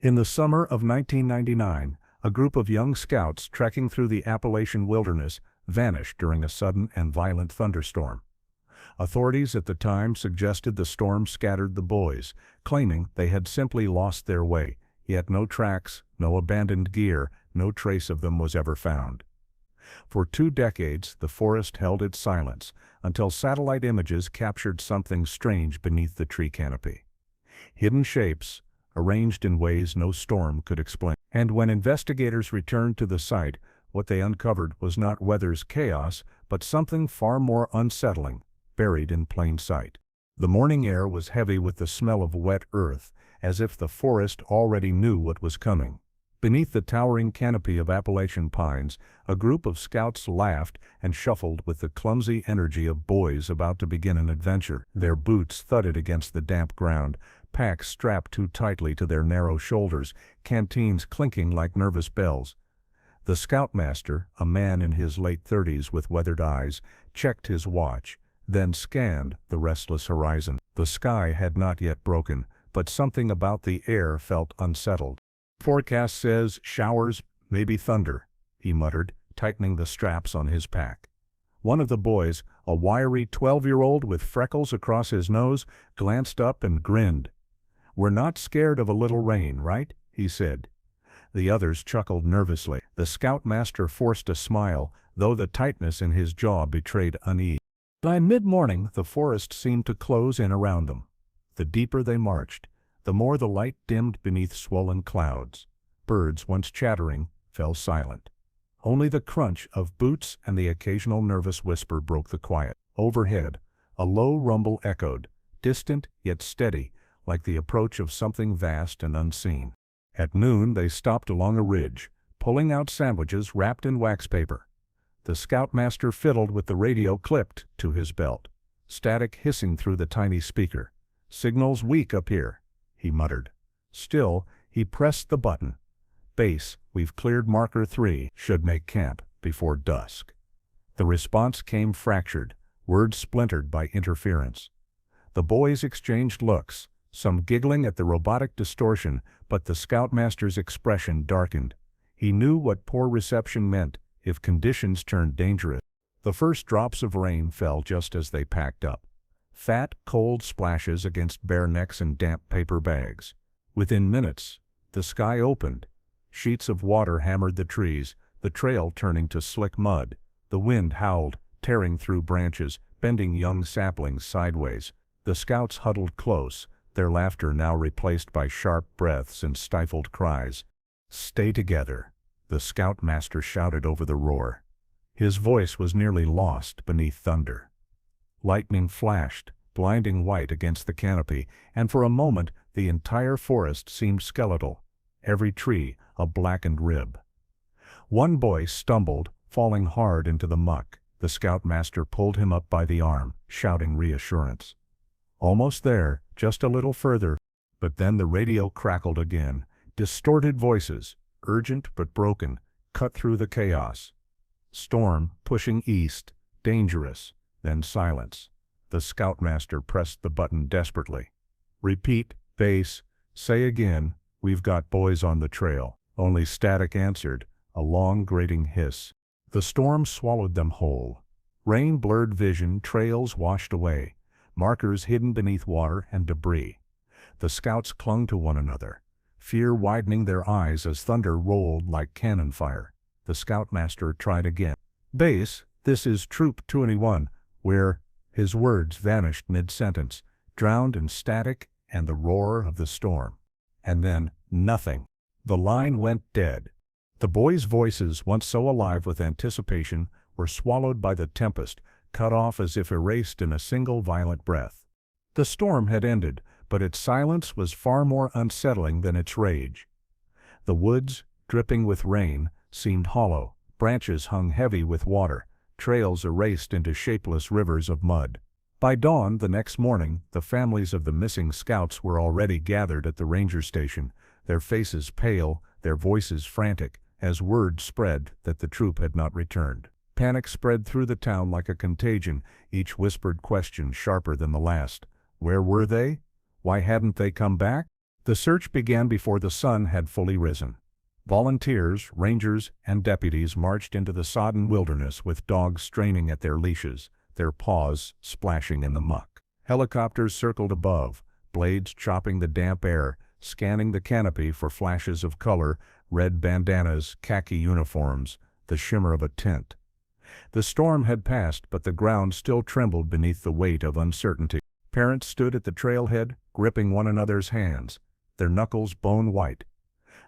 In the summer of 1999, a group of young scouts trekking through the Appalachian wilderness vanished during a sudden and violent thunderstorm. Authorities at the time suggested the storm scattered the boys, claiming they had simply lost their way, yet no tracks, no abandoned gear, no trace of them was ever found. For 2 decades, the forest held its silence, until satellite images captured something strange beneath the tree canopy. Hidden shapes, arranged in ways no storm could explain. And when investigators returned to the site, what they uncovered was not weather's chaos, but something far more unsettling, buried in plain sight. The morning air was heavy with the smell of wet earth, as if the forest already knew what was coming. Beneath the towering canopy of Appalachian pines, a group of scouts laughed and shuffled with the clumsy energy of boys about to begin an adventure. Their boots thudded against the damp ground, packs strapped too tightly to their narrow shoulders, canteens clinking like nervous bells. The scoutmaster, a man in his late 30s with weathered eyes, checked his watch, then scanned the restless horizon. The sky had not yet broken, but something about the air felt unsettled. "Forecast says showers, maybe thunder," he muttered, tightening the straps on his pack. One of the boys, a wiry 12-year-old with freckles across his nose, glanced up and grinned. "We're not scared of a little rain, right?" he said. The others chuckled nervously. The scoutmaster forced a smile, though the tightness in his jaw betrayed unease. By mid-morning, the forest seemed to close in around them. The deeper they marched, the more the light dimmed beneath swollen clouds. Birds, once chattering, fell silent. Only the crunch of boots and the occasional nervous whisper broke the quiet. Overhead, a low rumble echoed, distant yet steady, like the approach of something vast and unseen. At noon they stopped along a ridge, pulling out sandwiches wrapped in wax paper. The scoutmaster fiddled with the radio clipped to his belt, static hissing through the tiny speaker. "Signal's weak up here," he muttered. Still, he pressed the button. "Base, we've cleared marker 3, should make camp before dusk." The response came fractured, words splintered by interference. The boys exchanged looks, some giggling at the robotic distortion, but the scoutmaster's expression darkened. He knew what poor reception meant if conditions turned dangerous. The first drops of rain fell just as they packed up. Fat, cold splashes against bare necks and damp paper bags. Within minutes, the sky opened. Sheets of water hammered the trees, the trail turning to slick mud. The wind howled, tearing through branches, bending young saplings sideways. The scouts huddled close, their laughter now replaced by sharp breaths and stifled cries. "Stay together," the scoutmaster shouted over the roar. His voice was nearly lost beneath thunder. Lightning flashed, blinding white against the canopy, and for a moment the entire forest seemed skeletal, every tree a blackened rib. One boy stumbled, falling hard into the muck. The scoutmaster pulled him up by the arm, shouting reassurance. "Almost there, just a little further." But then the radio crackled again. Distorted voices, urgent but broken, cut through the chaos. "Storm, pushing east, dangerous," then silence. The scoutmaster pressed the button desperately. "Repeat, base, say again, we've got boys on the trail." Only static answered, a long grating hiss. The storm swallowed them whole. Rain blurred vision, trails washed away, markers hidden beneath water and debris. The scouts clung to one another, fear widening their eyes as thunder rolled like cannon fire. The scoutmaster tried again. "Base, this is Troop 21, we're—" His words vanished mid-sentence, drowned in static and the roar of the storm. And then, nothing. The line went dead. The boys' voices, once so alive with anticipation, were swallowed by the tempest, cut off as if erased in a single violent breath. The storm had ended, but its silence was far more unsettling than its rage. The woods, dripping with rain, seemed hollow, branches hung heavy with water, trails erased into shapeless rivers of mud. By dawn the next morning, the families of the missing scouts were already gathered at the ranger station, their faces pale, their voices frantic, as word spread that the troop had not returned. Panic spread through the town like a contagion, each whispered question sharper than the last. Where were they? Why hadn't they come back? The search began before the sun had fully risen. Volunteers, rangers, and deputies marched into the sodden wilderness with dogs straining at their leashes, their paws splashing in the muck. Helicopters circled above, blades chopping the damp air, scanning the canopy for flashes of color, red bandanas, khaki uniforms, the shimmer of a tent. The storm had passed, but the ground still trembled beneath the weight of uncertainty. Parents stood at the trailhead, gripping one another's hands, their knuckles bone white.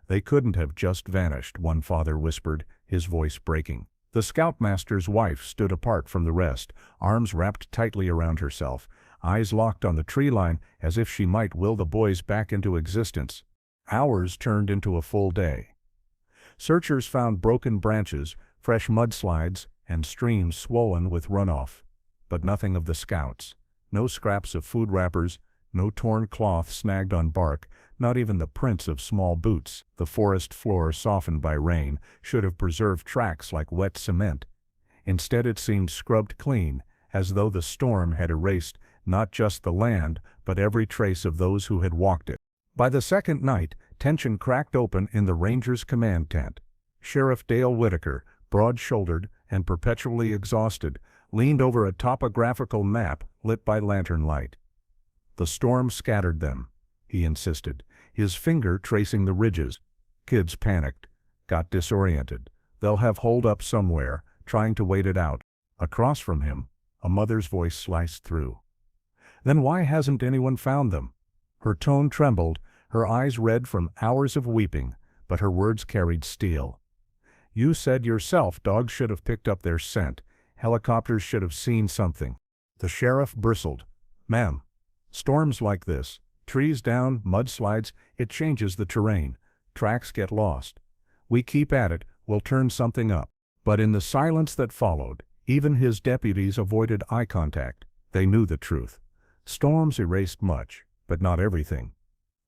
They couldn't have just vanished, one father whispered, his voice breaking. The scoutmaster's wife stood apart from the rest, arms wrapped tightly around herself, eyes locked on the tree line as if she might will the boys back into existence. Hours turned into a full day. Searchers found broken branches, fresh mudslides, and streams swollen with runoff. But nothing of the scouts. No scraps of food wrappers, no torn cloth snagged on bark, not even the prints of small boots. The forest floor, softened by rain, should have preserved tracks like wet cement. Instead it seemed scrubbed clean, as though the storm had erased not just the land, but every trace of those who had walked it. By the second night, tension cracked open in the Rangers' command tent. Sheriff Dale Whitaker, broad-shouldered and perpetually exhausted, leaned over a topographical map lit by lantern light. "The storm scattered them," he insisted, his finger tracing the ridges. "Kids panicked, got disoriented. They'll have holed up somewhere, trying to wait it out." Across from him, a mother's voice sliced through. "Then why hasn't anyone found them?" Her tone trembled, her eyes red from hours of weeping, but her words carried steel. "You said yourself dogs should have picked up their scent. Helicopters should have seen something." The sheriff bristled. "Ma'am, storms like this, trees down, mudslides, it changes the terrain. Tracks get lost. We keep at it, we'll turn something up." But in the silence that followed, even his deputies avoided eye contact. They knew the truth. Storms erased much, but not everything.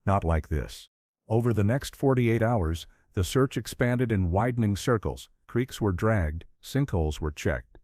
Not like this. Over the next 48 hours, the search expanded in widening circles. Creeks were dragged, sinkholes were checked.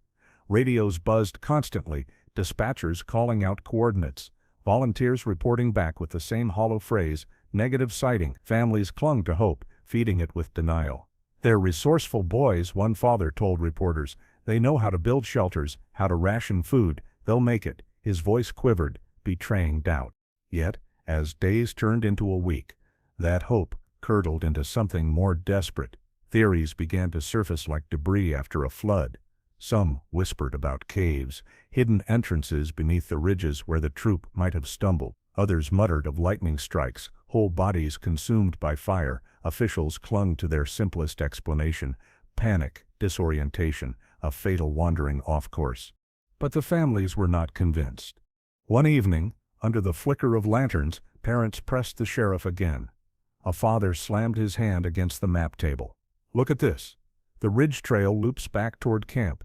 Radios buzzed constantly, dispatchers calling out coordinates. Volunteers reporting back with the same hollow phrase, negative sighting. Families clung to hope, feeding it with denial. "They're resourceful boys," one father told reporters. "They know how to build shelters, how to ration food. They'll make it." His voice quivered, betraying doubt. Yet, as days turned into a week, that hope curdled into something more desperate. Theories began to surface like debris after a flood. Some whispered about caves, hidden entrances beneath the ridges where the troop might have stumbled. Others muttered of lightning strikes, whole bodies consumed by fire. Officials clung to their simplest explanation: panic, disorientation, a fatal wandering off course. But the families were not convinced. One evening, under the flicker of lanterns, parents pressed the sheriff again. A father slammed his hand against the map table. "Look at this. The ridge trail loops back toward camp.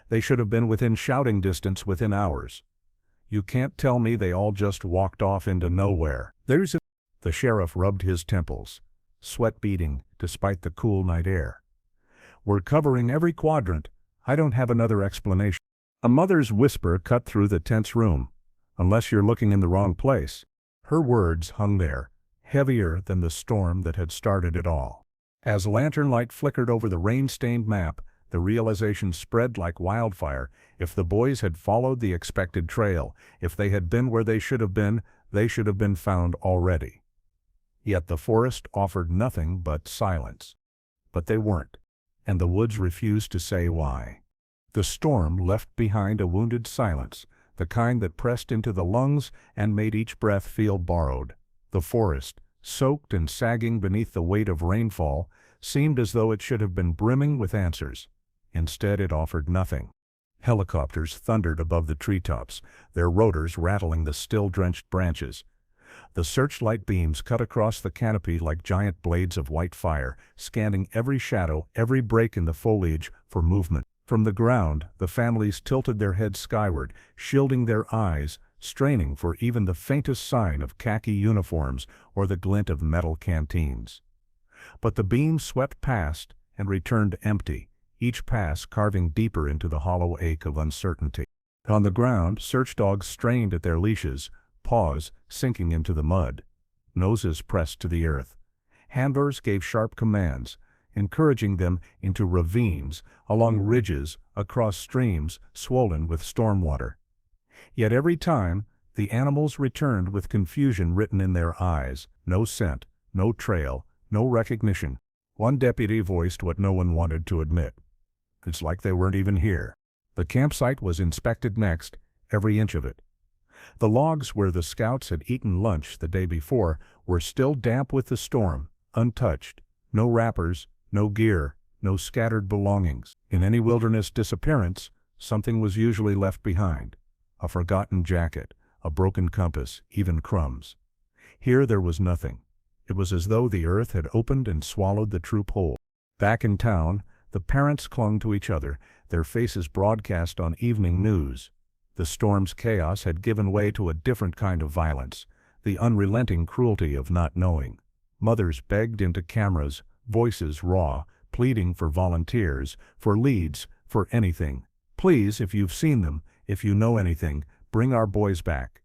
They should have been within shouting distance within hours. You can't tell me they all just walked off into nowhere. There's a—" The sheriff rubbed his temples, sweat beading despite the cool night air. "We're covering every quadrant. I don't have another explanation." A mother's whisper cut through the tense room. "Unless you're looking in the wrong place." Her words hung there, heavier than the storm that had started it all. As lantern light flickered over the rain-stained map, the realization spread like wildfire. If the boys had followed the expected trail, if they had been where they should have been found already. Yet the forest offered nothing but silence. But they weren't, and the woods refused to say why. The storm left behind a wounded silence, the kind that pressed into the lungs and made each breath feel borrowed. The forest, soaked and sagging beneath the weight of rainfall, seemed as though it should have been brimming with answers. Instead, it offered nothing. Helicopters thundered above the treetops, their rotors rattling the still-drenched branches. The searchlight beams cut across the canopy like giant blades of white fire, scanning every shadow, every break in the foliage for movement. From the ground, the families tilted their heads skyward, shielding their eyes, straining for even the faintest sign of khaki uniforms or the glint of metal canteens. But the beams swept past and returned empty, each pass carving deeper into the hollow ache of uncertainty. On the ground, search dogs strained at their leashes, paws sinking into the mud. noses pressed to the earth. Handlers gave sharp commands, encouraging them into ravines, along ridges, across streams swollen with storm water. Yet every time, the animals returned with confusion written in their eyes, no scent, no trail, no recognition. One deputy voiced what no one wanted to admit. It's like they weren't even here. The campsite was inspected next, every inch of it. The logs where the scouts had eaten lunch the day before were still damp with the storm, untouched. No wrappers, no gear, no scattered belongings. In any wilderness disappearance, something was usually left behind. A forgotten jacket, a broken compass, even crumbs. Here there was nothing. It was as though the earth had opened and swallowed the troop whole. Back in town, the parents clung to each other, their faces broadcast on evening news. The storm's chaos had given way to a different kind of violence, the unrelenting cruelty of not knowing. Mothers begged into cameras, voices raw, pleading for volunteers, for leads, for anything. Please, if you've seen them, if you know anything, bring our boys back.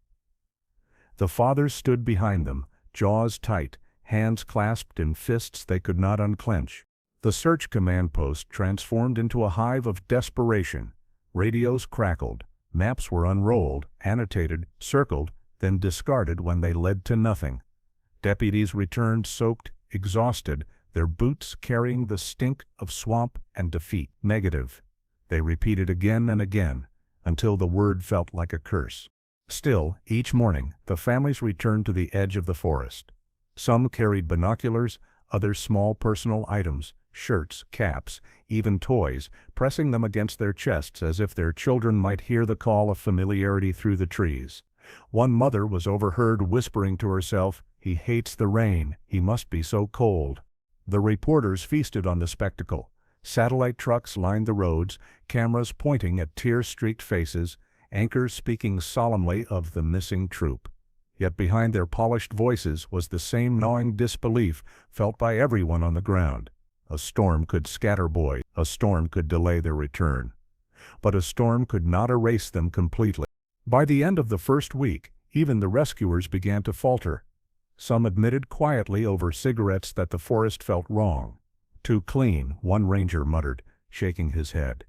The fathers stood behind them, jaws tight, hands clasped in fists they could not unclench. The search command post transformed into a hive of desperation. Radios crackled, maps were unrolled, annotated, circled, then discarded when they led to nothing. Deputies returned soaked, exhausted, their boots carrying the stink of swamp and defeat. Negative. They repeated again and again, until the word felt like a curse. Still, each morning, the families returned to the edge of the forest. Some carried binoculars, others small personal items, shirts, caps, even toys, pressing them against their chests as if their children might hear the call of familiarity through the trees. One mother was overheard whispering to herself, "He hates the rain, he must be so cold." The reporters feasted on the spectacle. Satellite trucks lined the roads, cameras pointing at tear-streaked faces, anchors speaking solemnly of the missing troop. Yet behind their polished voices was the same gnawing disbelief felt by everyone on the ground. A storm could scatter boys, a storm could delay their return. But a storm could not erase them completely. By the end of the first week, even the rescuers began to falter. Some admitted quietly over cigarettes that the forest felt wrong. Too clean, one ranger muttered, shaking his head.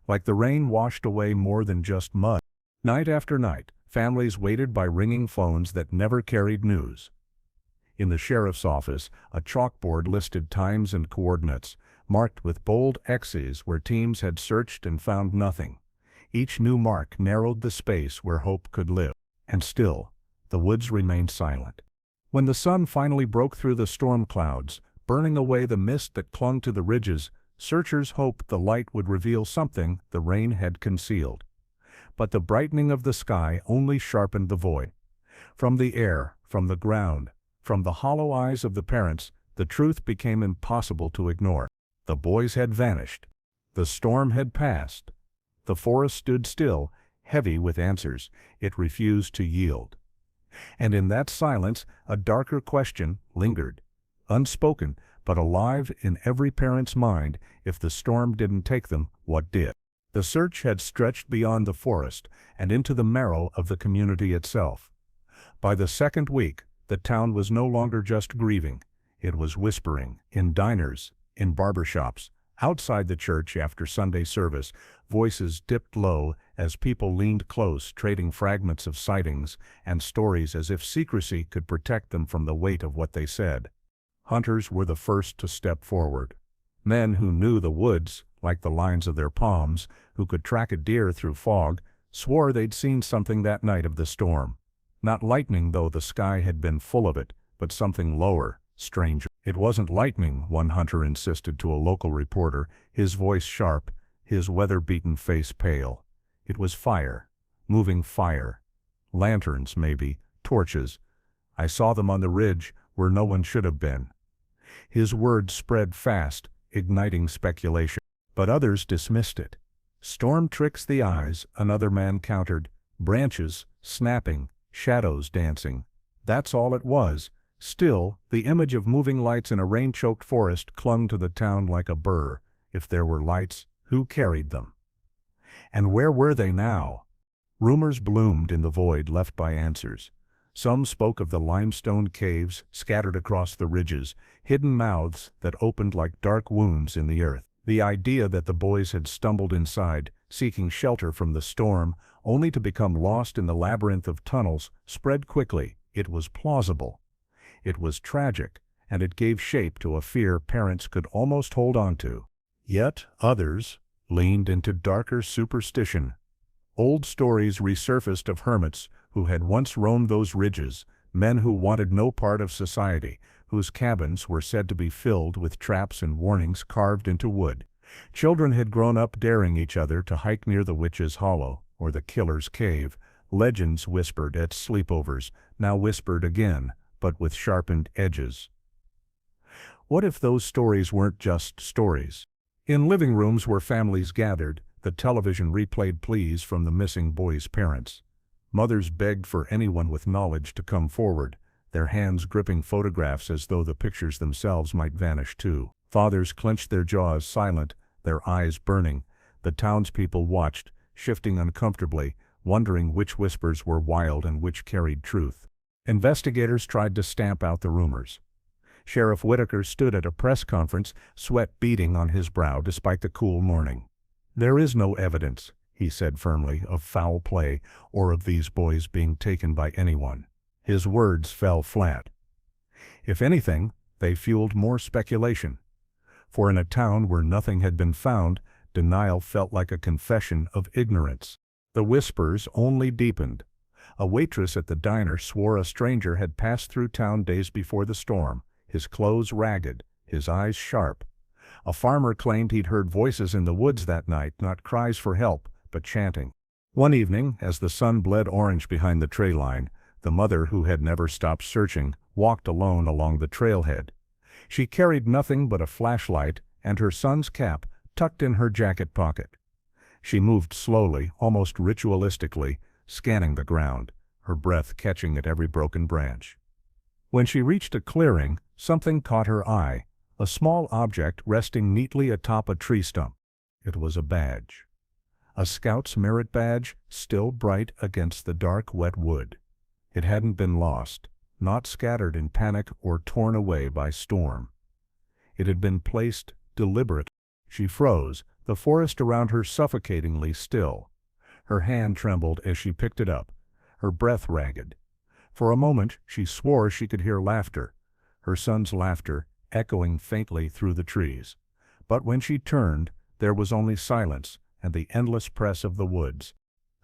Like the rain washed away more than just mud. Night after night, families waited by ringing phones that never carried news. In the sheriff's office, a chalkboard listed times and coordinates, marked with bold X's where teams had searched and found nothing. Each new mark narrowed the space where hope could live. And still, the woods remained silent. When the sun finally broke through the storm clouds, burning away the mist that clung to the ridges, searchers hoped the light would reveal something the rain had concealed. But the brightening of the sky only sharpened the void. From the air, from the ground, from the hollow eyes of the parents, the truth became impossible to ignore. The boys had vanished. The storm had passed. The forest stood still, heavy with answers. It refused to yield. And in that silence, a darker question lingered. Unspoken, but alive in every parent's mind. If the storm didn't take them, what did? The search had stretched beyond the forest and into the marrow of the community itself. By the second week, the town was no longer just grieving. It was whispering, in diners, in barbershops, outside the church after Sunday service. Voices dipped low as people leaned close, trading fragments of sightings and stories as if secrecy could protect them from the weight of what they said. Hunters were the first to step forward. Men who knew the woods, like the lines of their palms, who could track a deer through fog, swore they'd seen something that night of the storm. Not lightning, though the sky had been full of it, but something lower, stranger. It wasn't lightning, one hunter insisted to a local reporter, his voice sharp, his weather-beaten face pale. It was fire, moving fire. Lanterns, maybe, torches. I saw them on the ridge, where no one should have been. His words spread fast, igniting speculation. But others dismissed it. Storm tricks the eyes, another man countered. Branches, snapping, shadows dancing. That's all it was. Still, the image of moving lights in a rain-choked forest clung to the town like a burr. If there were lights, who carried them? And where were they now? Rumors bloomed in the void left by answers. Some spoke of the limestone caves scattered across the ridges, hidden mouths that opened like dark wounds in the earth. The idea that the boys had stumbled inside, seeking shelter from the storm, only to become lost in the labyrinth of tunnels, spread quickly. It was plausible. It was tragic, and it gave shape to a fear parents could almost hold on to. Yet others leaned into darker superstition. Old stories resurfaced of hermits who had once roamed those ridges, men who wanted no part of society, whose cabins were said to be filled with traps and warnings carved into wood. Children had grown up daring each other to hike near the Witch's Hollow or the Killer's Cave. Legends whispered at sleepovers, now whispered again, but with sharpened edges. What if those stories weren't just stories? In living rooms where families gathered, the television replayed pleas from the missing boys' parents. Mothers begged for anyone with knowledge to come forward, their hands gripping photographs as though the pictures themselves might vanish too. Fathers clenched their jaws silent, their eyes burning. The townspeople watched, shifting uncomfortably, wondering which whispers were wild and which carried truth. Investigators tried to stamp out the rumors. Sheriff Whitaker stood at a press conference, sweat beading on his brow despite the cool morning. "There is no evidence," he said firmly, "of foul play or of these boys being taken by anyone." His words fell flat. If anything, they fueled more speculation. For in a town where nothing had been found, denial felt like a confession of ignorance. The whispers only deepened. A waitress at the diner swore a stranger had passed through town days before the storm, his clothes ragged, his eyes sharp. A farmer claimed he'd heard voices in the woods that night, not cries for help, but chanting. One evening, as the sun bled orange behind the tree line, the mother, who had never stopped searching, walked alone along the trailhead. She carried nothing but a flashlight and her son's cap tucked in her jacket pocket. She moved slowly, almost ritualistically, scanning the ground, her breath catching at every broken branch. When she reached a clearing, something caught her eye, a small object resting neatly atop a tree stump. It was a badge. A scout's merit badge, still bright against the dark, wet wood. It hadn't been lost, not scattered in panic or torn away by storm. It had been placed deliberately. She froze, the forest around her suffocatingly still. Her hand trembled as she picked it up, her breath ragged. For a moment she swore she could hear laughter, her son's laughter echoing faintly through the trees. But when she turned, there was only silence and the endless press of the woods.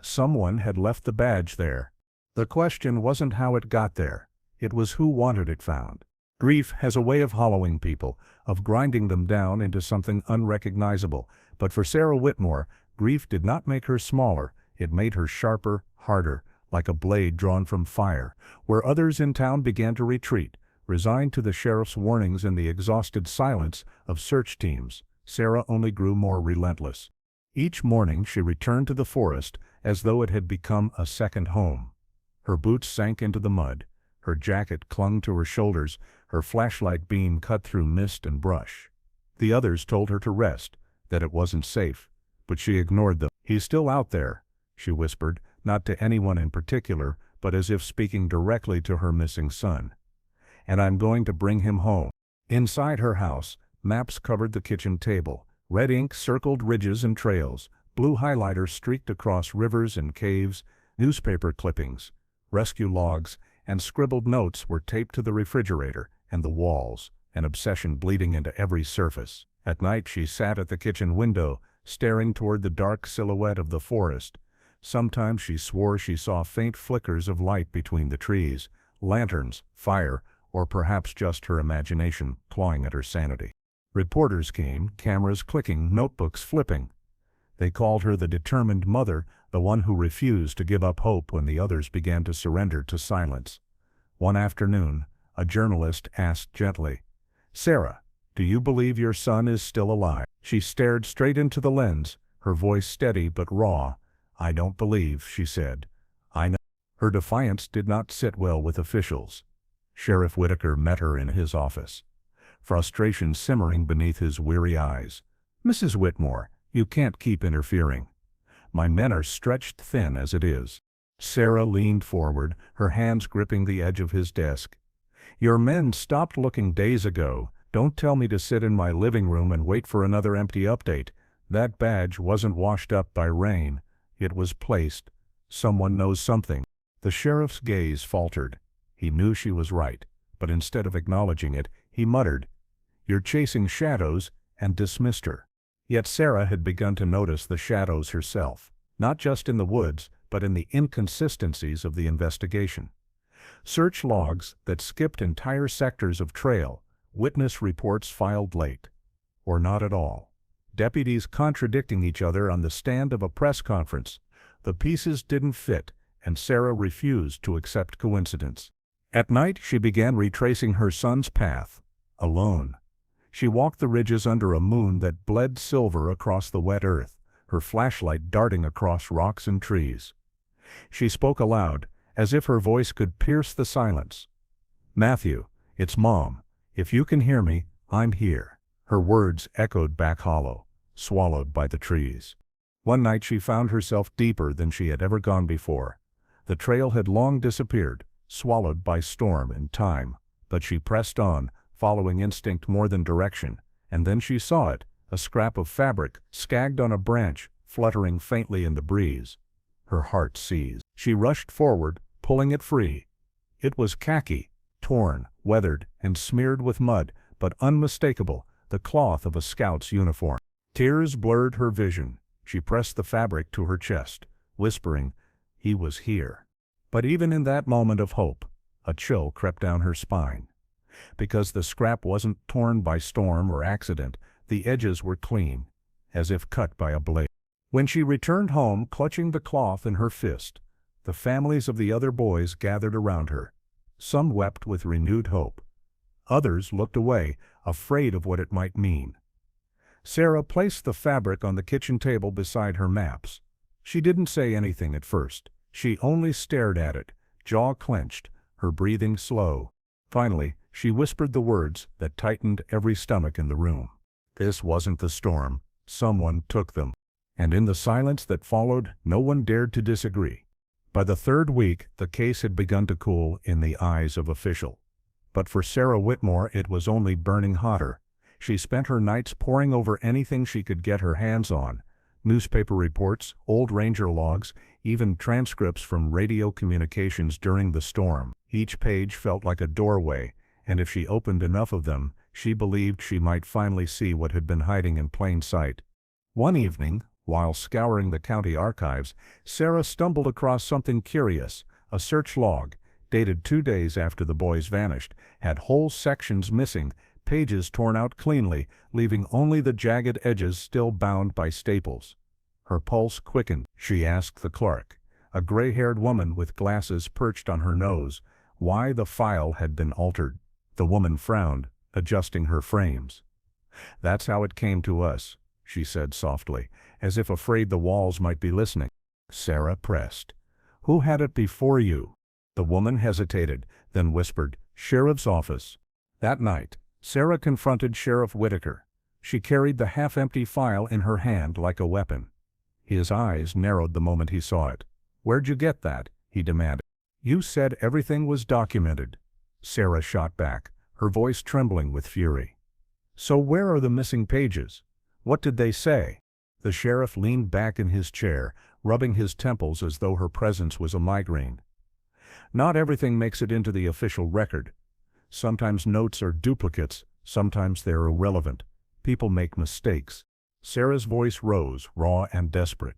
Someone had left the badge there. The question wasn't how it got there, it was who wanted it found. Grief has a way of hollowing people, of grinding them down into something unrecognizable, but for Sarah Whitmore, grief did not make her smaller, it made her sharper, harder, like a blade drawn from fire. Where others in town began to retreat, resigned to the sheriff's warnings and the exhausted silence of search teams, Sarah only grew more relentless. Each morning she returned to the forest as though it had become a second home. Her boots sank into the mud, her jacket clung to her shoulders, her flashlight beam cut through mist and brush. The others told her to rest, that it wasn't safe, but she ignored them. "He's still out there," she whispered, not to anyone in particular, but as if speaking directly to her missing son. "And I'm going to bring him home." Inside her house, maps covered the kitchen table. Red ink circled ridges and trails. Blue highlighter streaked across rivers and caves. Newspaper clippings, rescue logs, and scribbled notes were taped to the refrigerator and the walls, an obsession bleeding into every surface. At night she sat at the kitchen window, staring toward the dark silhouette of the forest. Sometimes she swore she saw faint flickers of light between the trees, lanterns, fire, or perhaps just her imagination clawing at her sanity. Reporters came, cameras clicking, notebooks flipping. They called her the determined mother, the one who refused to give up hope when the others began to surrender to silence. One afternoon, a journalist asked gently, "Sarah, do you believe your son is still alive?" She stared straight into the lens, her voice steady but raw. "I don't believe," she said. "I know." Her defiance did not sit well with officials. Sheriff Whitaker met her in his office, frustration simmering beneath his weary eyes. "Mrs. Whitmore, you can't keep interfering. My men are stretched thin as it is." Sarah leaned forward, her hands gripping the edge of his desk. "Your men stopped looking days ago. Don't tell me to sit in my living room and wait for another empty update. That badge wasn't washed up by rain. It was placed. Someone knows something." The sheriff's gaze faltered. He knew she was right, but instead of acknowledging it, he muttered, "You're chasing shadows," and dismissed her. Yet Sarah had begun to notice the shadows herself, not just in the woods, but in the inconsistencies of the investigation. Search logs that skipped entire sectors of trail, witness reports filed late, or not at all. Deputies contradicting each other on the stand of a press conference. The pieces didn't fit, and Sarah refused to accept coincidence. At night she began retracing her son's path, alone. She walked the ridges under a moon that bled silver across the wet earth, her flashlight darting across rocks and trees. She spoke aloud, as if her voice could pierce the silence. "Matthew, it's Mom. If you can hear me, I'm here." Her words echoed back hollow, swallowed by the trees. One night she found herself deeper than she had ever gone before. The trail had long disappeared, swallowed by storm and time, but she pressed on, following instinct more than direction, and then she saw it, a scrap of fabric, scagged on a branch, fluttering faintly in the breeze. Her heart seized. She rushed forward, pulling it free. It was khaki, torn, weathered, and smeared with mud, but unmistakable, the cloth of a scout's uniform. Tears blurred her vision. She pressed the fabric to her chest, whispering, "He was here." But even in that moment of hope, a chill crept down her spine. Because the scrap wasn't torn by storm or accident, the edges were clean, as if cut by a blade. When she returned home, clutching the cloth in her fist, the families of the other boys gathered around her. Some wept with renewed hope. Others looked away, afraid of what it might mean. Sarah placed the fabric on the kitchen table beside her maps. She didn't say anything at first. She only stared at it, jaw clenched, her breathing slow. Finally, she whispered the words that tightened every stomach in the room. "This wasn't the storm. Someone took them." And in the silence that followed, no one dared to disagree. By the third week, the case had begun to cool in the eyes of officials. But for Sarah Whitmore it was only burning hotter. She spent her nights poring over anything she could get her hands on. Newspaper reports, old ranger logs, even transcripts from radio communications during the storm. Each page felt like a doorway, and if she opened enough of them, she believed she might finally see what had been hiding in plain sight. One evening, while scouring the county archives, Sarah stumbled across something curious. A search log, dated 2 days after the boys vanished, had whole sections missing, pages torn out cleanly, leaving only the jagged edges still bound by staples. Her pulse quickened. She asked the clerk, a gray-haired woman with glasses perched on her nose, why the file had been altered. The woman frowned, adjusting her frames. "That's how it came to us," she said softly, as if afraid the walls might be listening. Sarah pressed. "Who had it before you?" The woman hesitated, then whispered, "Sheriff's office." That night, Sarah confronted Sheriff Whitaker. She carried the half-empty file in her hand like a weapon. His eyes narrowed the moment he saw it. "Where'd you get that?" he demanded. "You said everything was documented." Sarah shot back, her voice trembling with fury. "So where are the missing pages? What did they say?" The sheriff leaned back in his chair, rubbing his temples as though her presence was a migraine. "Not everything makes it into the official record. Sometimes notes are duplicates, sometimes they're irrelevant. People make mistakes." Sarah's voice rose, raw and desperate.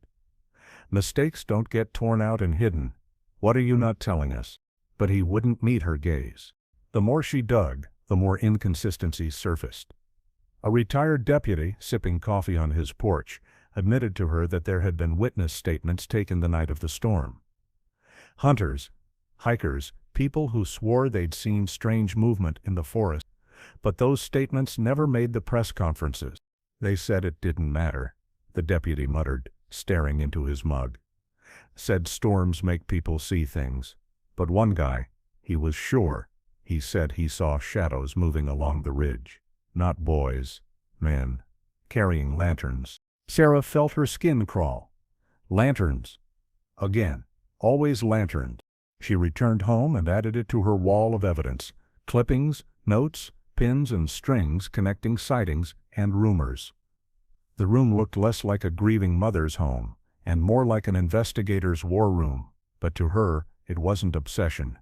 "Mistakes don't get torn out and hidden. What are you not telling us?" But he wouldn't meet her gaze. The more she dug, the more inconsistencies surfaced. A retired deputy, sipping coffee on his porch, admitted to her that there had been witness statements taken the night of the storm. Hunters, hikers, people who swore they'd seen strange movement in the forest. But those statements never made the press conferences. They said it didn't matter, the deputy muttered, staring into his mug. Said storms make people see things. But one guy, he was sure, he said he saw shadows moving along the ridge. Not boys, men, carrying lanterns. Sarah felt her skin crawl. Lanterns. Again. always lanterned. She returned home and added it to her wall of evidence: clippings, notes, pins and strings connecting sightings and rumors. The room looked less like a grieving mother's home, and more like an investigator's war room, but to her, it wasn't obsession.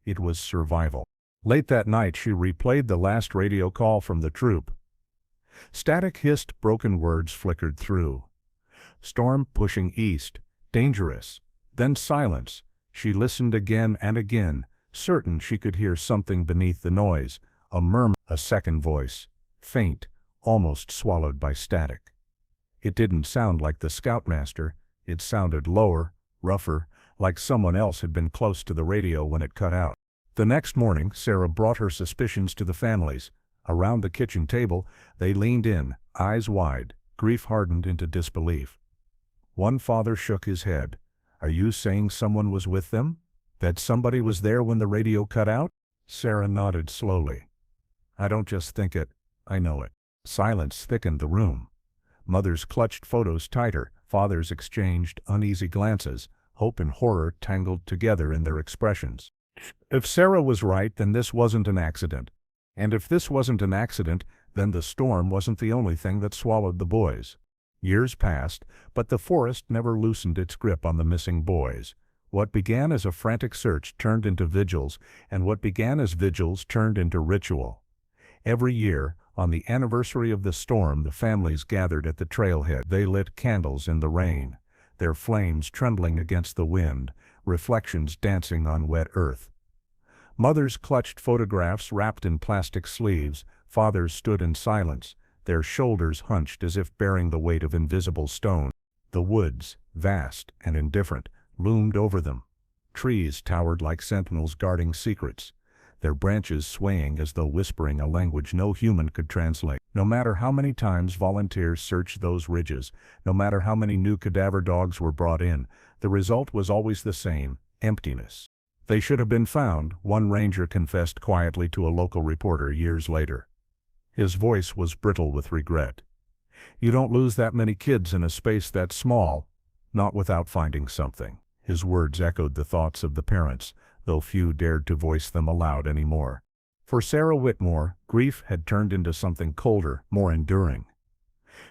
It was survival. Late that night she replayed the last radio call from the troop. Static hissed, broken words flickered through. Storm pushing east, dangerous. Then silence. She listened again and again, certain she could hear something beneath the noise, a murmur, a second voice, faint, almost swallowed by static. It didn't sound like the scoutmaster. It sounded lower, rougher, like someone else had been close to the radio when it cut out. The next morning, Sarah brought her suspicions to the families. Around the kitchen table, they leaned in, eyes wide, grief hardened into disbelief. One father shook his head. "Are you saying someone was with them? That somebody was there when the radio cut out?" Sarah nodded slowly. "I don't just think it, I know it." Silence thickened the room. Mothers clutched photos tighter, fathers exchanged uneasy glances, hope and horror tangled together in their expressions. If Sarah was right, then this wasn't an accident. And if this wasn't an accident, then the storm wasn't the only thing that swallowed the boys. Years passed, but the forest never loosened its grip on the missing boys. What began as a frantic search turned into vigils, and what began as vigils turned into ritual. Every year, on the anniversary of the storm, the families gathered at the trailhead. They lit candles in the rain, their flames trembling against the wind, reflections dancing on wet earth. Mothers clutched photographs wrapped in plastic sleeves. Fathers stood in silence, their shoulders hunched as if bearing the weight of invisible stone. The woods, vast and indifferent, loomed over them. Trees towered like sentinels guarding secrets, their branches swaying as though whispering a language no human could translate. No matter how many times volunteers searched those ridges, no matter how many new cadaver dogs were brought in, the result was always the same: emptiness. They should have been found, one ranger confessed quietly to a local reporter years later. His voice was brittle with regret. "You don't lose that many kids in a space that small, not without finding something." His words echoed the thoughts of the parents, though few dared to voice them aloud anymore. For Sarah Whitmore, grief had turned into something colder, more enduring.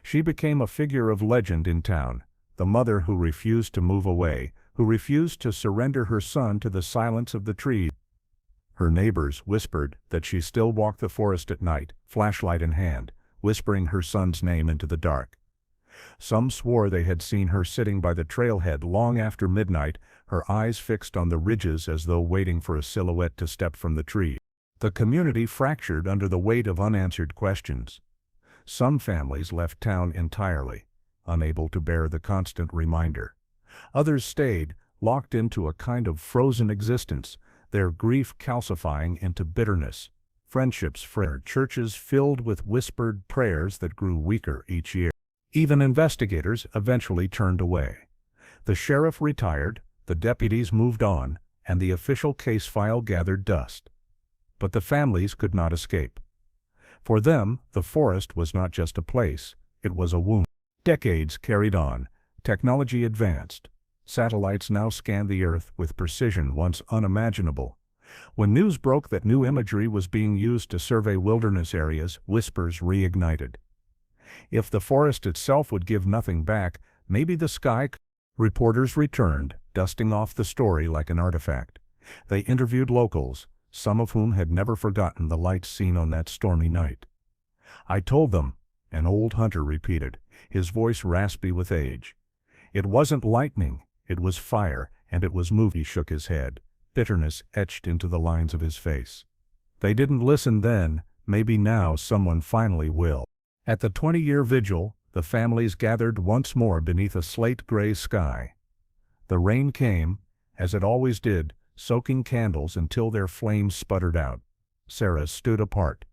She became a figure of legend in town, the mother who refused to move away, who refused to surrender her son to the silence of the trees. Her neighbors whispered that she still walked the forest at night, flashlight in hand, whispering her son's name into the dark. Some swore they had seen her sitting by the trailhead long after midnight, her eyes fixed on the ridges as though waiting for a silhouette to step from the tree. The community fractured under the weight of unanswered questions. Some families left town entirely, unable to bear the constant reminder. Others stayed, locked into a kind of frozen existence, their grief calcifying into bitterness. Friendships frayed, churches filled with whispered prayers that grew weaker each year. Even investigators eventually turned away. The sheriff retired, the deputies moved on, and the official case file gathered dust. But the families could not escape. For them, the forest was not just a place, it was a wound. Decades carried on, technology advanced. Satellites now scanned the earth with precision once unimaginable. When news broke that new imagery was being used to survey wilderness areas, whispers reignited. If the forest itself would give nothing back, maybe the sky could. Reporters returned, dusting off the story like an artifact. They interviewed locals, some of whom had never forgotten the lights seen on that stormy night. "I told them," an old hunter repeated, his voice raspy with age. "It wasn't lightning, it was fire, and it was moving." He shook his head, bitterness etched into the lines of his face. "They didn't listen then, maybe now someone finally will." At the 20-year vigil, the families gathered once more beneath a slate-gray sky. The rain came, as it always did, soaking candles until their flames sputtered out. Sarah stood apart,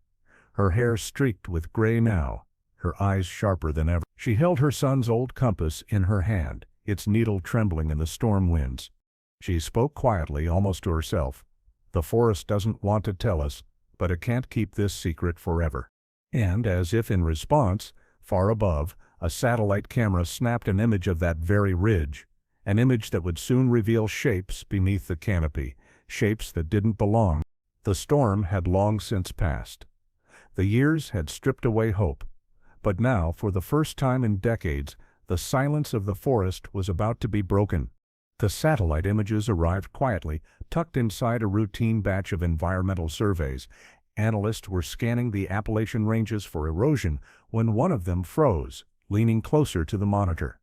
her hair streaked with gray now, her eyes sharper than ever. She held her son's old compass in her hand, its needle trembling in the storm winds. She spoke quietly, almost to herself. "The forest doesn't want to tell us, but it can't keep this secret forever." And as if in response, far above, a satellite camera snapped an image of that very ridge, An image that would soon reveal shapes beneath the canopy, shapes that didn't belong. The storm had long since passed. The years had stripped away hope. But now, for the first time in decades, the silence of the forest was about to be broken. The satellite images arrived quietly, tucked inside a routine batch of environmental surveys. Analysts were scanning the Appalachian ranges for erosion when one of them froze, leaning closer to the monitor.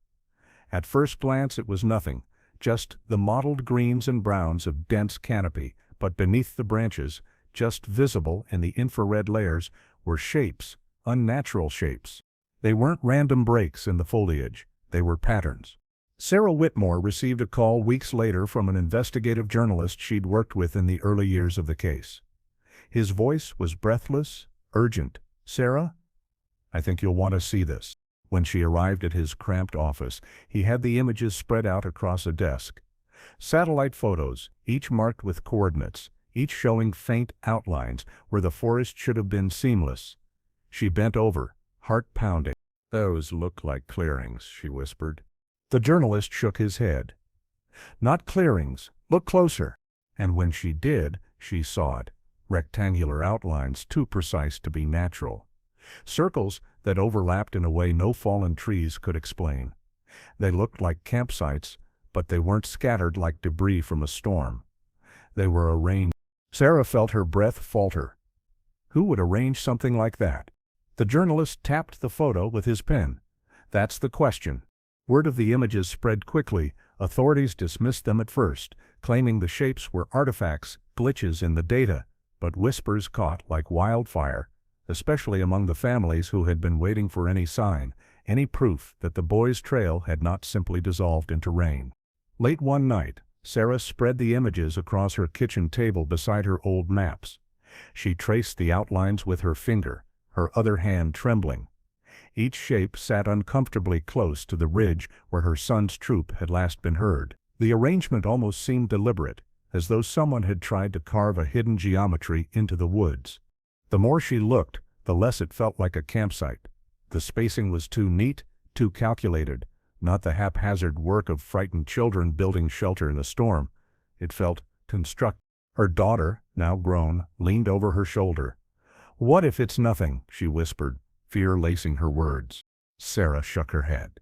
At first glance it was nothing, just the mottled greens and browns of dense canopy, but beneath the branches, just visible in the infrared layers, were shapes, unnatural shapes. They weren't random breaks in the foliage, they were patterns. Sarah Whitmore received a call weeks later from an investigative journalist she'd worked with in the early years of the case. His voice was breathless, urgent. "Sarah, I think you'll want to see this." When she arrived at his cramped office, he had the images spread out across a desk. Satellite photos, each marked with coordinates, each showing faint outlines where the forest should have been seamless. She bent over, heart pounding. "Those look like clearings," she whispered. The journalist shook his head. "Not clearings, look closer." And when she did, she saw it. Rectangular outlines too precise to be natural. Circles that overlapped in a way no fallen trees could explain. They looked like campsites, but they weren't scattered like debris from a storm. They were arranged. Sarah felt her breath falter. Who would arrange something like that? The journalist tapped the photo with his pen. "That's the question." Word of the images spread quickly. Authorities dismissed them at first, claiming the shapes were artifacts, glitches in the data, but whispers caught like wildfire, especially among the families who had been waiting for any sign, any proof that the boys' trail had not simply dissolved into rain. Late one night, Sarah spread the images across her kitchen table beside her old maps. She traced the outlines with her finger, her other hand trembling. Each shape sat uncomfortably close to the ridge where her son's troop had last been heard. The arrangement almost seemed deliberate, as though someone had tried to carve a hidden geometry into the woods. The more she looked, the less it felt like a campsite. The spacing was too neat, too calculated, not the haphazard work of frightened children building shelter in a storm. It felt constructed. Her daughter, now grown, leaned over her shoulder. "What if it's nothing?" she whispered, fear lacing her words. Sarah shook her head.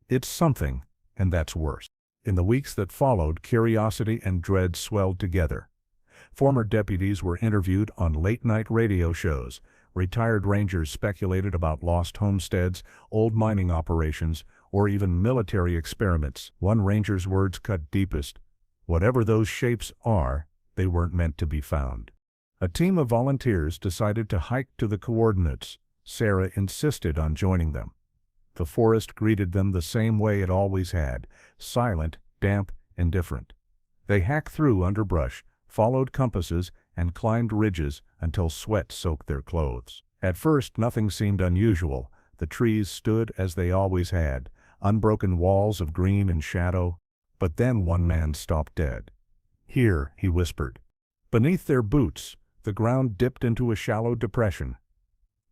"It's something, and that's worse." In the weeks that followed, curiosity and dread swelled together. Former deputies were interviewed on late-night radio shows. Retired rangers speculated about lost homesteads, old mining operations, or even military experiments. One ranger's words cut deepest. "Whatever those shapes are, they weren't meant to be found." A team of volunteers decided to hike to the coordinates. Sarah insisted on joining them. The forest greeted them the same way it always had, silent, damp, indifferent. They hacked through underbrush, followed compasses, and climbed ridges until sweat soaked their clothes. At first nothing seemed unusual. The trees stood as they always had, unbroken walls of green and shadow. But then one man stopped dead. "Here," he whispered. Beneath their boots, the ground dipped into a shallow depression.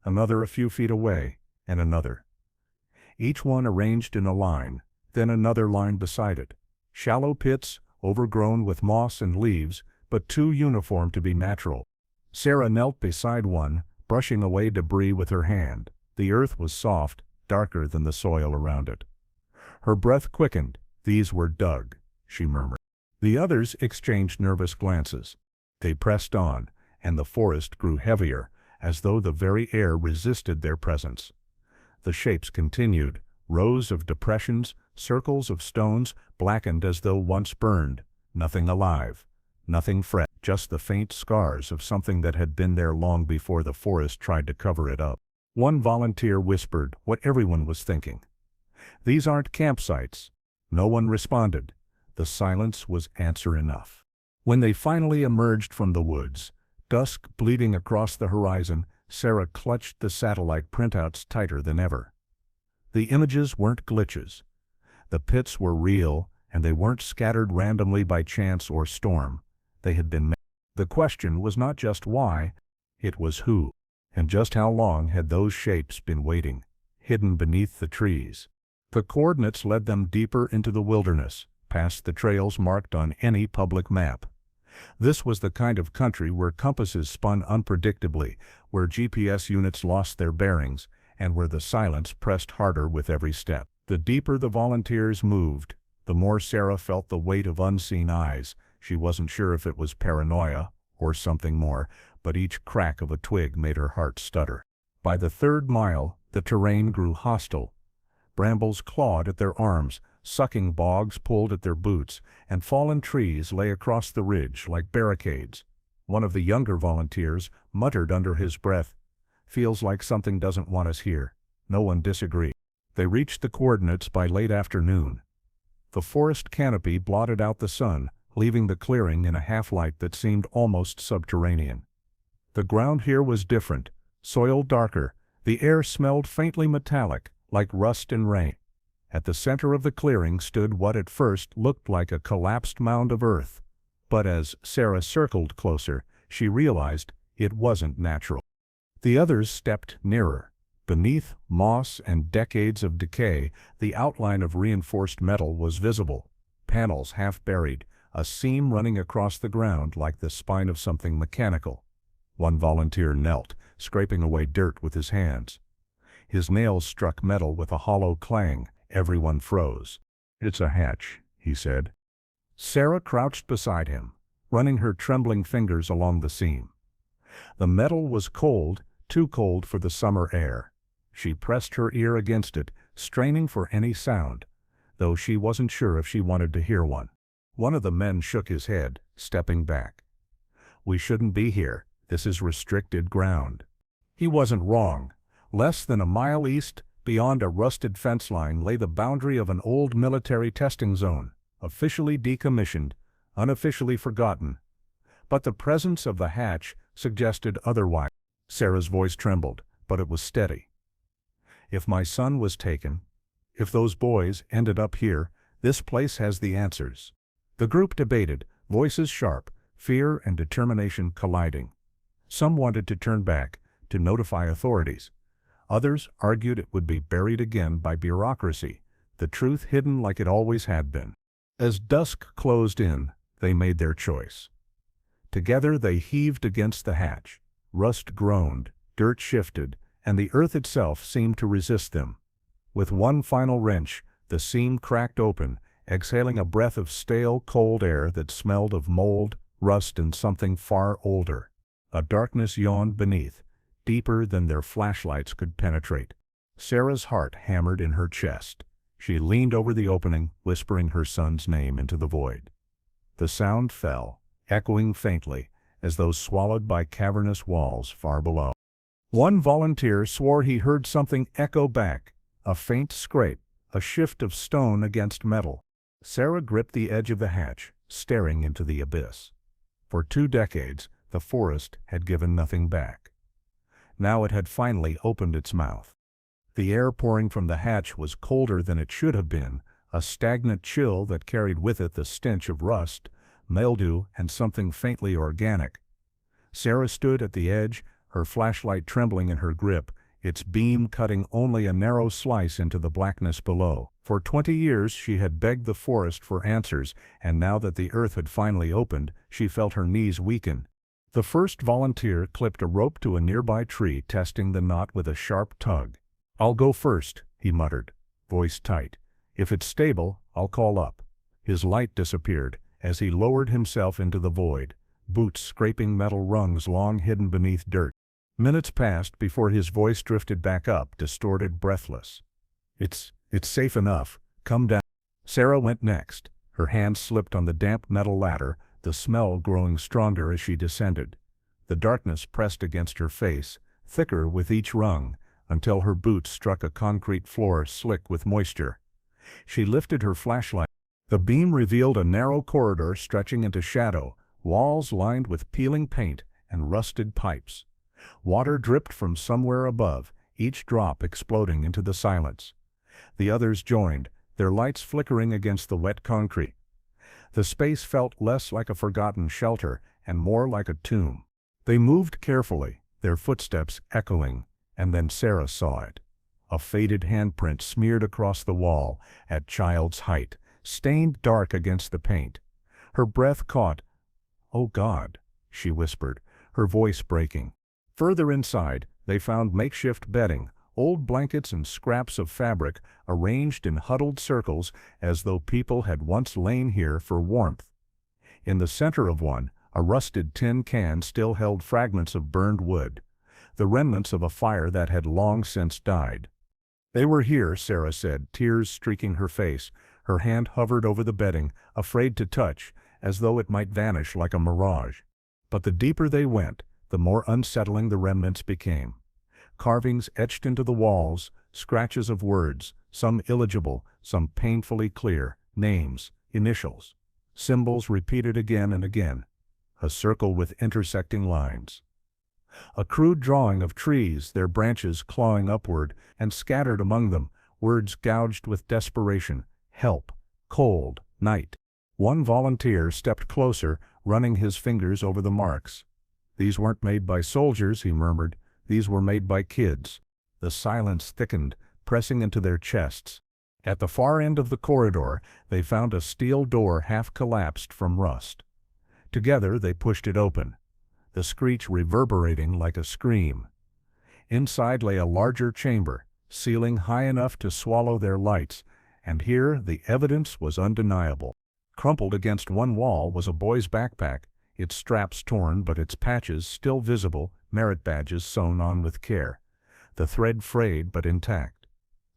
Another a few feet away, and another. Each one arranged in a line, then another line beside it. Shallow pits, overgrown with moss and leaves, but too uniform to be natural. Sarah knelt beside one, brushing away debris with her hand. The earth was soft, darker than the soil around it. Her breath quickened. "These were dug," she murmured. The others exchanged nervous glances. They pressed on, and the forest grew heavier, as though the very air resisted their presence. The shapes continued, rows of depressions, circles of stones, blackened as though once burned, nothing alive, nothing fresh, just the faint scars of something that had been there long before the forest tried to cover it up. One volunteer whispered what everyone was thinking. "These aren't campsites." No one responded. The silence was answer enough. When they finally emerged from the woods, dusk bleeding across the horizon, Sarah clutched the satellite printouts tighter than ever. The images weren't glitches. The pits were real, and they weren't scattered randomly by chance or storm. They had been made. The question was not just why, it was who. And just how long had those shapes been waiting, hidden beneath the trees? The coordinates led them deeper into the wilderness, past the trails marked on any public map. This was the kind of country where compasses spun unpredictably, where GPS units lost their bearings, and where the silence pressed harder with every step. The deeper the volunteers moved, the more Sarah felt the weight of unseen eyes. She wasn't sure if it was paranoia or something more, but each crack of a twig made her heart stutter. By the third mile, the terrain grew hostile. Brambles clawed at their arms, sucking bogs pulled at their boots, and fallen trees lay across the ridge like barricades. One of the younger volunteers muttered under his breath, "Feels like something doesn't want us here." No one disagreed. They reached the coordinates by late afternoon. The forest canopy blotted out the sun, leaving the clearing in a half-light that seemed almost subterranean. The ground here was different, soil darker. The air smelled faintly metallic, like rust and rain. At the center of the clearing stood what at first looked like a collapsed mound of earth. But as Sarah circled closer, she realized it wasn't natural. The others stepped nearer. Beneath moss and decades of decay, the outline of reinforced metal was visible. Panels half buried, a seam running across the ground like the spine of something mechanical. One volunteer knelt, scraping away dirt with his hands. His nails struck metal with a hollow clang. Everyone froze. "It's a hatch," he said. Sarah crouched beside him, running her trembling fingers along the seam. The metal was cold, too cold for the summer air. She pressed her ear against it, straining for any sound, though she wasn't sure if she wanted to hear one. One of the men shook his head, stepping back. "We shouldn't be here. This is restricted ground." He wasn't wrong. Less than a mile east, beyond a rusted fence line, lay the boundary of an old military testing zone, officially decommissioned, unofficially forgotten. But the presence of the hatch suggested otherwise. Sarah's voice trembled, but it was steady. "If my son was taken, if those boys ended up here, this place has the answers." The group debated, voices sharp, fear and determination colliding. Some wanted to turn back, to notify authorities. Others argued it would be buried again by bureaucracy, the truth hidden like it always had been. As dusk closed in, they made their choice. Together they heaved against the hatch. Rust groaned, dirt shifted, and the earth itself seemed to resist them. With one final wrench, the seam cracked open, exhaling a breath of stale, cold air that smelled of mold, rust, and something far older. A darkness yawned beneath, deeper than their flashlights could penetrate. Sarah's heart hammered in her chest. She leaned over the opening, whispering her son's name into the void. The sound fell, echoing faintly, as though swallowed by cavernous walls far below. One volunteer swore he heard something echo back, a faint scrape, a shift of stone against metal. Sarah gripped the edge of the hatch, staring into the abyss. For 2 decades, the forest had given nothing back. Now it had finally opened its mouth. The air pouring from the hatch was colder than it should have been, a stagnant chill that carried with it the stench of rust, mildew, and something faintly organic. Sarah stood at the edge, her flashlight trembling in her grip, its beam cutting only a narrow slice into the blackness below. For 20 years she had begged the forest for answers, and now that the earth had finally opened, she felt her knees weaken. The first volunteer clipped a rope to a nearby tree, testing the knot with a sharp tug. "I'll go first," he muttered, voice tight. "If it's stable, I'll call up." His light disappeared as he lowered himself into the void, boots scraping metal rungs long hidden beneath dirt. Minutes passed before his voice drifted back up, distorted, breathless. It's safe enough. Come down." Sarah went next. Her hands slipped on the damp metal ladder, the smell growing stronger as she descended. The darkness pressed against her face, thicker with each rung, until her boots struck a concrete floor slick with moisture. She lifted her flashlight. The beam revealed a narrow corridor stretching into shadow, walls lined with peeling paint and rusted pipes. Water dripped from somewhere above, each drop exploding into the silence. The others joined, their lights flickering against the wet concrete. The space felt less like a forgotten shelter and more like a tomb. They moved carefully, their footsteps echoing, and then Sarah saw it. A faded handprint smeared across the wall, at child's height, stained dark against the paint. Her breath caught. "Oh God," she whispered, her voice breaking. Further inside, they found makeshift bedding, old blankets and scraps of fabric arranged in huddled circles as though people had once lain here for warmth. In the center of one, a rusted tin can still held fragments of burned wood, the remnants of a fire that had long since died. "They were here," Sarah said, tears streaking her face. Her hand hovered over the bedding, afraid to touch, as though it might vanish like a mirage. But the deeper they went, the more unsettling the remnants became. Carvings etched into the walls, scratches of words, some illegible, some painfully clear, names, initials, symbols repeated again and again. A circle with intersecting lines. A crude drawing of trees, their branches clawing upward, and scattered among them, words gouged with desperation, help, cold, night. One volunteer stepped closer, running his fingers over the marks. "These weren't made by soldiers," he murmured. "These were made by kids." The silence thickened, pressing into their chests. At the far end of the corridor, they found a steel door half collapsed from rust. Together they pushed it open, the screech reverberating like a scream. Inside lay a larger chamber, ceiling high enough to swallow their lights, and here the evidence was undeniable. Crumpled against one wall was a boy's backpack, its straps torn but its patches still visible, merit badges sewn on with care. The thread frayed but intact.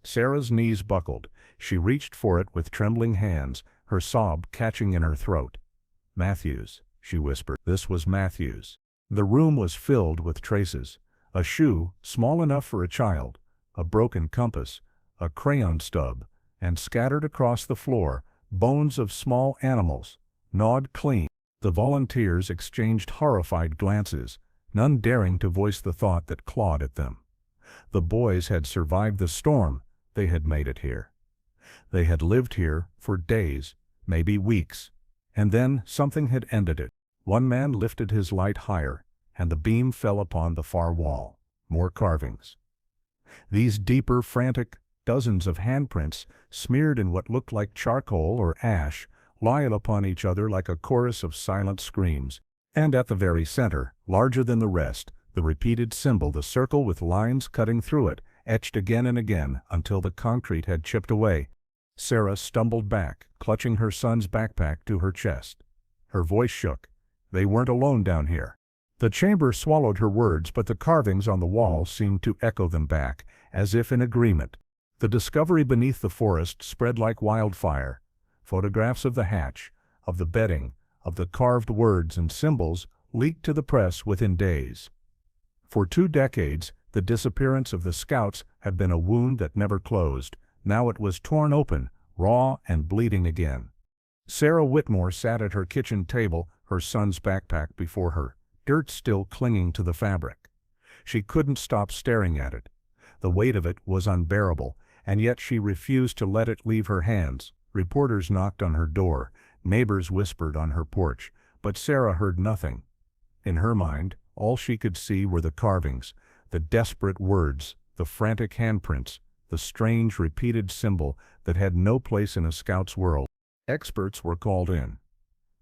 Sarah's knees buckled. She reached for it with trembling hands, her sob catching in her throat. "Matthews," she whispered. This was Matthews. The room was filled with traces. A shoe, small enough for a child, a broken compass, a crayon stub, and scattered across the floor, bones of small animals, gnawed clean. The volunteers exchanged horrified glances, none daring to voice the thought that clawed at them. The boys had survived the storm. They had made it here. They had lived here for days, maybe weeks. And then something had ended it. One man lifted his light higher, and the beam fell upon the far wall. More carvings. These deeper, frantic, dozens of handprints, smeared in what looked like charcoal or ash, lie upon each other like a chorus of silent screams. And at the very center, larger than the rest, the repeated symbol, the circle with lines cutting through it, etched again and again until the concrete had chipped away. Sarah stumbled back, clutching her son's backpack to her chest. Her voice shook. They weren't alone down here. The chamber swallowed her words, but the carvings on the wall seemed to echo them back, as if in agreement. The discovery beneath the forest spread like wildfire. Photographs of the hatch, of the bedding, of the carved words and symbols leaked to the press within days. For 2 decades, the disappearance of the scouts had been a wound that never closed. Now it was torn open, raw and bleeding again. Sarah Whitmore sat at her kitchen table, her son's backpack before her, dirt still clinging to the fabric. She couldn't stop staring at it. The weight of it was unbearable, and yet she refused to let it leave her hands. Reporters knocked on her door, neighbors whispered on her porch, but Sarah heard nothing. In her mind, all she could see were the carvings, the desperate words, the frantic handprints, the strange repeated symbol that had no place in a scout's world. Experts were called in.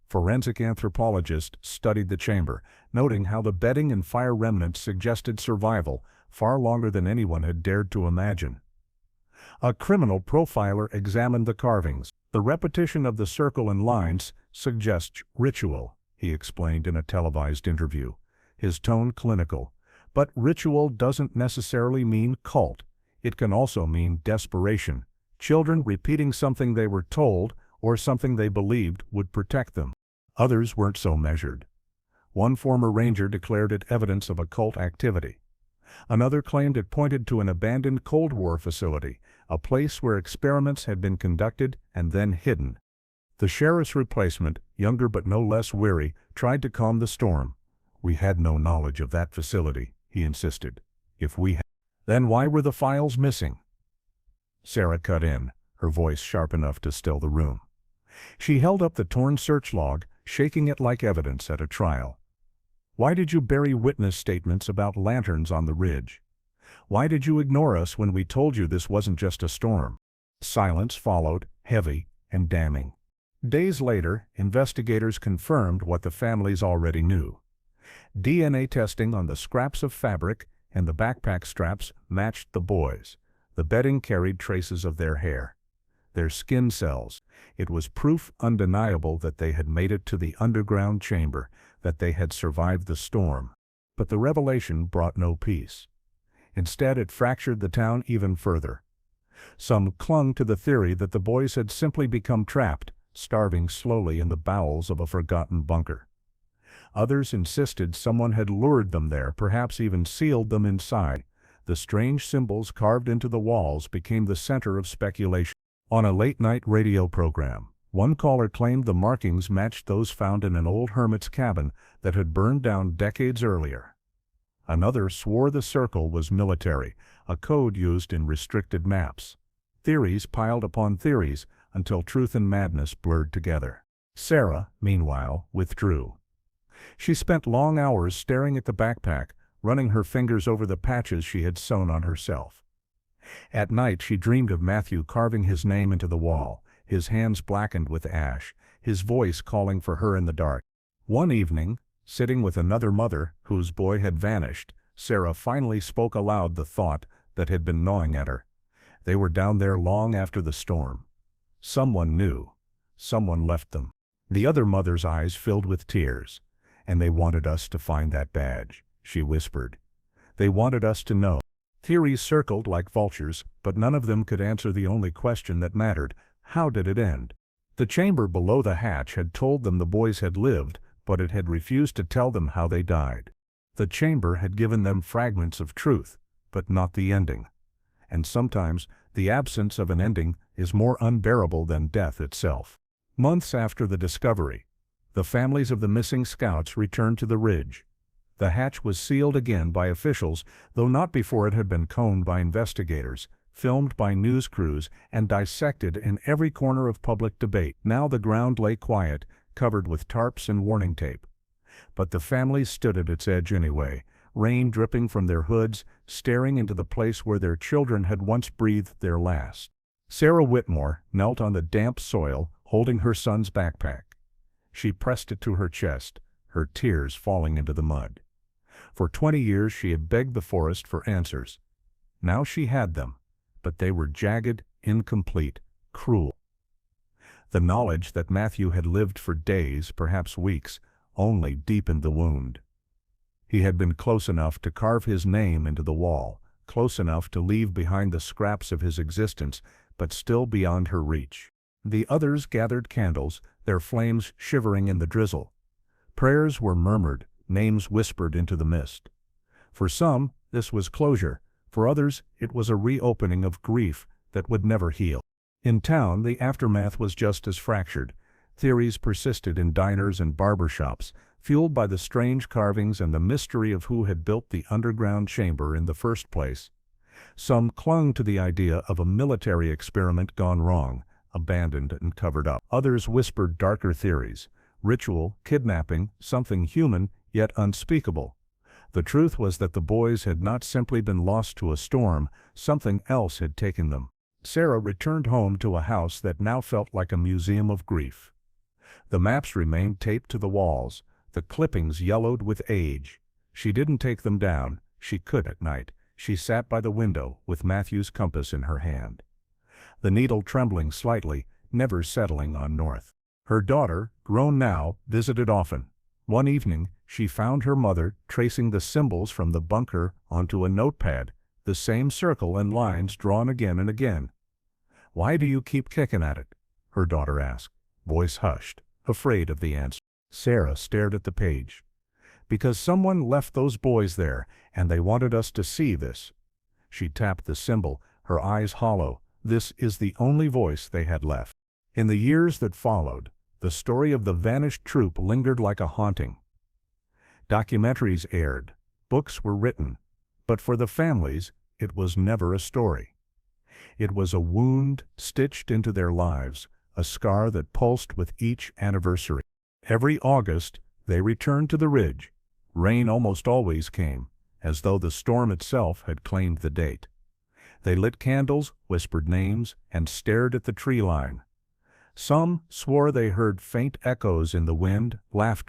Forensic anthropologists studied the chamber, noting how the bedding and fire remnants suggested survival far longer than anyone had dared to imagine. A criminal profiler examined the carvings. The repetition of the circle and lines suggests ritual, he explained in a televised interview, his tone clinical. But ritual doesn't necessarily mean cult. It can also mean desperation, children repeating something they were told or something they believed would protect them. Others weren't so measured. One former ranger declared it evidence of occult activity. Another claimed it pointed to an abandoned Cold War facility, a place where experiments had been conducted and then hidden. The sheriff's replacement, younger but no less weary, tried to calm the storm. "We had no knowledge of that facility," he insisted. "If we had, then why were the files missing?" Sarah cut in, her voice sharp enough to still the room. She held up the torn search log, shaking it like evidence at a trial. "Why did you bury witness statements about lanterns on the ridge?" Why did you ignore us when we told you this wasn't just a storm? Silence followed, heavy and damning. Days later, investigators confirmed what the families already knew. DNA testing on the scraps of fabric and the backpack straps matched the boys. The bedding carried traces of their hair, their skin cells. It was proof undeniable that they had made it to the underground chamber, that they had survived the storm. But the revelation brought no peace. Instead, it fractured the town even further. Some clung to the theory that the boys had simply become trapped, starving slowly in the bowels of a forgotten bunker. Others insisted someone had lured them there, perhaps even sealed them inside. The strange symbols carved into the walls became the center of speculation. On a late-night radio program, one caller claimed the markings matched those found in an old hermit's cabin that had burned down decades earlier. Another swore the circle was military, a code used in restricted maps. Theories piled upon theories until truth and madness blurred together. Sarah, meanwhile, withdrew. She spent long hours staring at the backpack, running her fingers over the patches she had sewn on herself. At night she dreamed of Matthew carving his name into the wall, his hands blackened with ash, his voice calling for her in the dark. One evening, sitting with another mother whose boy had vanished, Sarah finally spoke aloud the thought that had been gnawing at her. They were down there long after the storm. Someone knew. Someone left them. The other mother's eyes filled with tears. "And they wanted us to find that badge," she whispered. "They wanted us to know." Theories circled like vultures, but none of them could answer the only question that mattered. How did it end? The chamber below the hatch had told them the boys had lived, but it had refused to tell them how they died. The chamber had given them fragments of truth, but not the ending. And sometimes, the absence of an ending is more unbearable than death itself. Months after the discovery, the families of the missing scouts returned to the ridge. The hatch was sealed again by officials, though not before it had been combed by investigators, filmed by news crews, and dissected in every corner of public debate. Now the ground lay quiet, covered with tarps and warning tape. But the families stood at its edge anyway, rain dripping from their hoods, staring into the place where their children had once breathed their last. Sarah Whitmore knelt on the damp soil, holding her son's backpack. She pressed it to her chest, her tears falling into the mud. For 20 years she had begged the forest for answers. Now she had them, but they were jagged, incomplete, cruel. The knowledge that Matthew had lived for days, perhaps weeks, only deepened the wound. He had been close enough to carve his name into the wall, close enough to leave behind the scraps of his existence, but still beyond her reach. The others gathered candles, their flames shivering in the drizzle. Prayers were murmured, names whispered into the mist. For some, this was closure. For others, it was a reopening of grief that would never heal. In town, the aftermath was just as fractured. Theories persisted in diners and barber shops, fueled by the strange carvings and the mystery of who had built the underground chamber in the first place. Some clung to the idea of a military experiment gone wrong, abandoned and covered up. Others whispered darker theories: ritual, kidnapping, something human yet unspeakable. The truth was that the boys had not simply been lost to a storm, something else had taken them. Sarah returned home to a house that now felt like a museum of grief. The maps remained taped to the walls, the clippings yellowed with age. She didn't take them down. She could at night. She sat by the window with Matthew's compass in her hand, the needle trembling slightly, never settling on north. Her daughter, grown now, visited often. One evening, she found her mother tracing the symbols from the bunker onto a notepad, the same circle and lines drawn again and again. "Why do you keep kicking at it?" her daughter asked, voice hushed, afraid of the answer. Sarah stared at the page. "Because someone left those boys there, and they wanted us to see this." She tapped the symbol, her eyes hollow. This is the only voice they had left. In the years that followed, the story of the vanished troop lingered like a haunting. Documentaries aired, books were written, but for the families, it was never a story. It was a wound stitched into their lives, a scar that pulsed with each anniversary. Every August, they returned to the ridge. Rain almost always came, as though the storm itself had claimed the date. They lit candles, whispered names, and stared at the tree line. Some swore they heard faint echoes in the wind, laughter